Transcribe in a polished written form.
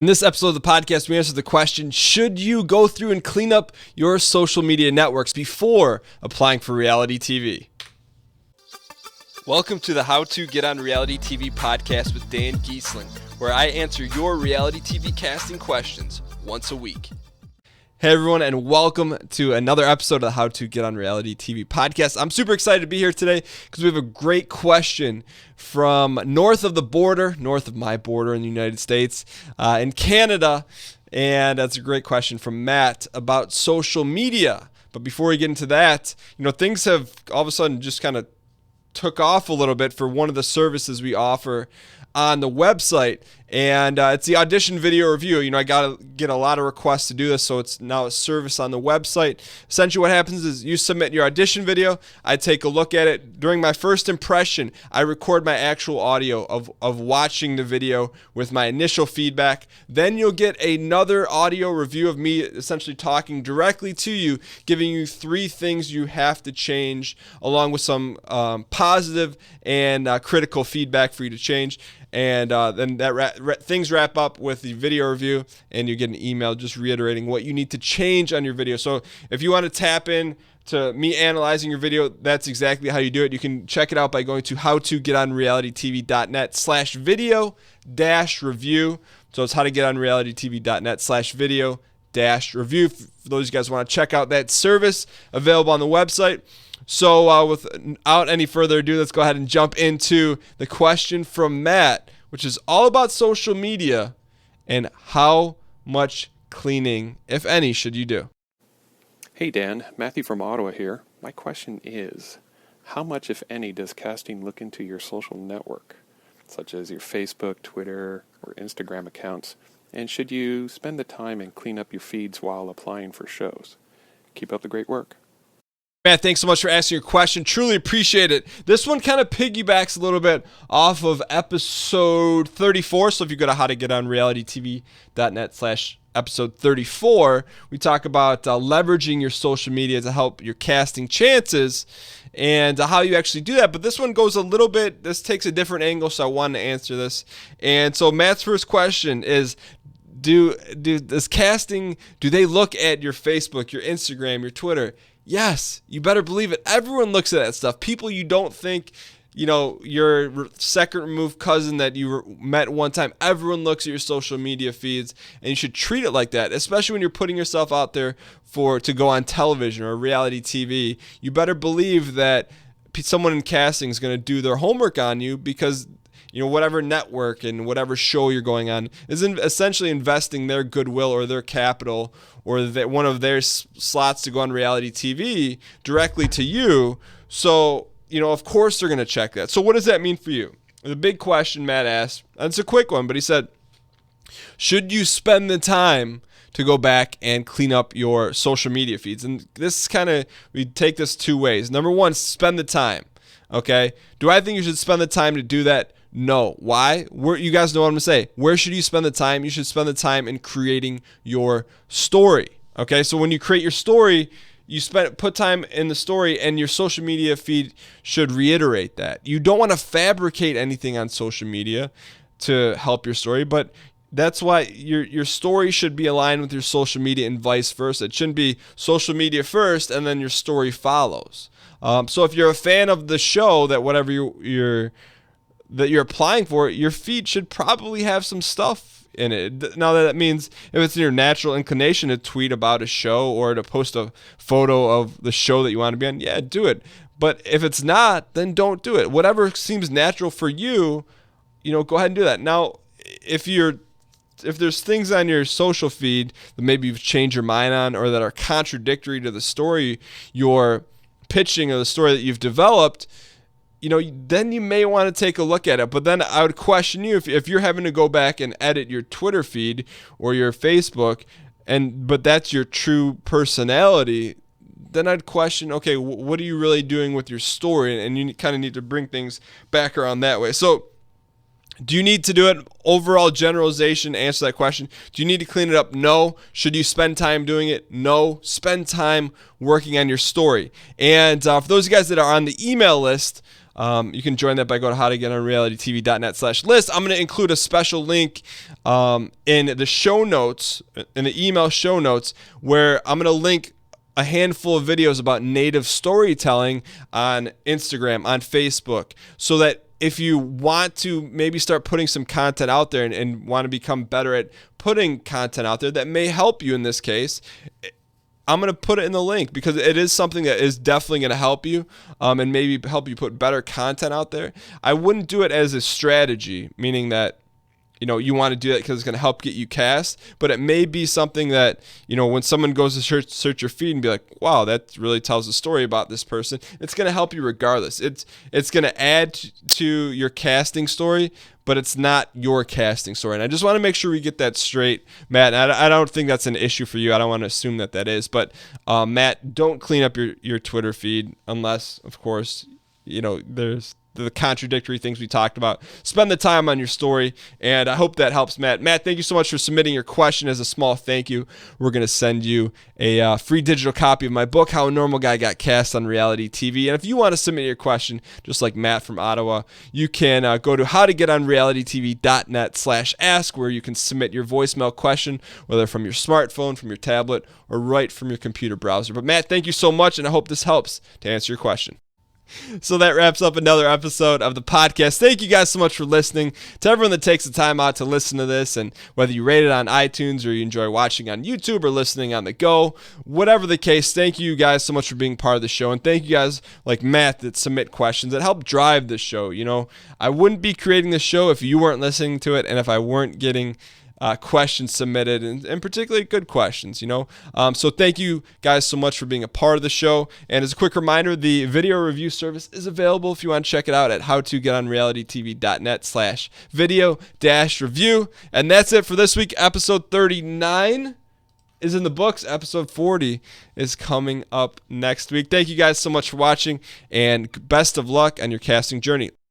In this episode of the podcast, we answer the question, should you go through and clean up your social media networks before applying for reality TV? Welcome to the How to Get on Reality TV podcast with Dan Giesling, where I answer your reality TV casting questions once a week. Hey everyone, and welcome to another episode of the How to Get on Reality TV podcast. I'm super excited to be here today because we have a great question from north of the border, north of my border in the United States, in Canada. And that's a great question from Matt about social media. But before we get into that, things have all of a sudden just kind of took off a little bit for one of the services we offer on the website, and it's the audition video review. I got to get a lot of requests to do this, so it's now a service on the website. Essentially what happens is you submit your audition video, I take a look at it. During my first impression, I record my actual audio of watching the video with my initial feedback. Then you'll get another audio review of me essentially talking directly to you, giving you 3 things you have to change, along with some positive and critical feedback for you to change. And then things wrap up with the video review, and you get an email just reiterating what you need to change on your video. So if you want to tap in to me analyzing your video, that's exactly how you do it. You can check it out by going to howtogetonrealitytv.net/video-review. So it's howtogetonrealitytv.net/video-review. For those of you guys who want to check out that service available on the website. So without any further ado, let's go ahead and jump into the question from Matt, which is all about social media and how much cleaning, if any, should you do? Hey Dan, Matthew from Ottawa here. My question is, how much, if any, does casting look into your social network, such as your Facebook, Twitter, or Instagram accounts? And should you spend the time and clean up your feeds while applying for shows? Keep up the great work. Matt, thanks so much for asking your question. Truly appreciate it. This one kind of piggybacks a little bit off of episode 34. So if you go to howtogetonrealitytv.net/episode 34, we talk about leveraging your social media to help your casting chances and how you actually do that. But this one goes a little bit, this takes a different angle, so I wanted to answer this. And so Matt's first question is, does casting, do they look at your Facebook, your Instagram, your Twitter? Yes, you better believe it. Everyone looks at that stuff. People you don't think, your second removed cousin that you met one time, everyone looks at your social media feeds, and you should treat it like that, especially when you're putting yourself out there to go on television or reality TV. You better believe that someone in casting is going to do their homework on you, because whatever network and whatever show you're going on is essentially investing their goodwill or their capital or one of their slots to go on reality TV directly to you. So, of course they're going to check that. So what does that mean for you? The big question Matt asked, and it's a quick one, but he said, should you spend the time to go back and clean up your social media feeds? And this is we take this 2 ways. Number one, spend the time. Okay. Do I think you should spend the time to do that? No. Why? You guys know what I'm going to say. Where should you spend the time? You should spend the time in creating your story. Okay, so when you create your story, you put time in the story, and your social media feed should reiterate that. You don't want to fabricate anything on social media to help your story, but that's why your story should be aligned with your social media and vice versa. It shouldn't be social media first and then your story follows. So if you're a fan of the show, that whatever you're applying for, your feed should probably have some stuff in it. Now that means if it's your natural inclination to tweet about a show or to post a photo of the show that you want to be on, yeah, do it. But if it's not, then don't do it. Whatever seems natural for you, go ahead and do that. Now, if there's things on your social feed that maybe you've changed your mind on or that are contradictory to the story you're pitching or the story that you've developed, then you may want to take a look at it. But then I would question you if you're having to go back and edit your Twitter feed or your Facebook, but that's your true personality, then I'd question, okay, what are you really doing with your story? And you kind of need to bring things back around that way. So do you need to do it? Overall generalization, answer that question. Do you need to clean it up? No. Should you spend time doing it? No. Spend time working on your story. And for those of you guys that are on the email list, You can join that by going to howtogetonrealitytv.net/list. I'm going to include a special link in the show notes, in the email show notes, where I'm going to link a handful of videos about native storytelling on Instagram, on Facebook, so that if you want to maybe start putting some content out there and want to become better at putting content out there that may help you in this case, I'm going to put it in the link because it is something that is definitely going to help you and maybe help you put better content out there. I wouldn't do it as a strategy, meaning that you want to do that because it's going to help get you cast, but it may be something that, when someone goes to search your feed and be like, wow, that really tells a story about this person, it's going to help you regardless. It's going to add to your casting story, but it's not your casting story. And I just want to make sure we get that straight, Matt. And I don't think that's an issue for you. I don't want to assume that is, but Matt, don't clean up your Twitter feed unless, of course, there's the contradictory things we talked about. Spend the time on your story, and I hope that helps, Matt. Matt, thank you so much for submitting your question. As a small thank you, we're going to send you a free digital copy of my book, How a Normal Guy Got Cast on Reality TV. And if you want to submit your question, just like Matt from Ottawa, you can go to howtogetonrealitytv.net/ask, where you can submit your voicemail question, whether from your smartphone, from your tablet, or right from your computer browser. But Matt, thank you so much, and I hope this helps to answer your question. So that wraps up another episode of the podcast. Thank you guys so much for listening. To everyone that takes the time out to listen to this, and whether you rate it on iTunes or you enjoy watching on YouTube or listening on the go, whatever the case, thank you guys so much for being part of the show. And thank you guys like Matt that submit questions that help drive the show. I wouldn't be creating the show if you weren't listening to it and if I weren't getting questions submitted, and particularly good questions, So thank you guys so much for being a part of the show. And as a quick reminder, the video review service is available if you want to check it out at howtogetonrealitytv.net/video-review. And that's it for this week. Episode 39 is in the books. Episode 40 is coming up next week. Thank you guys so much for watching, and best of luck on your casting journey.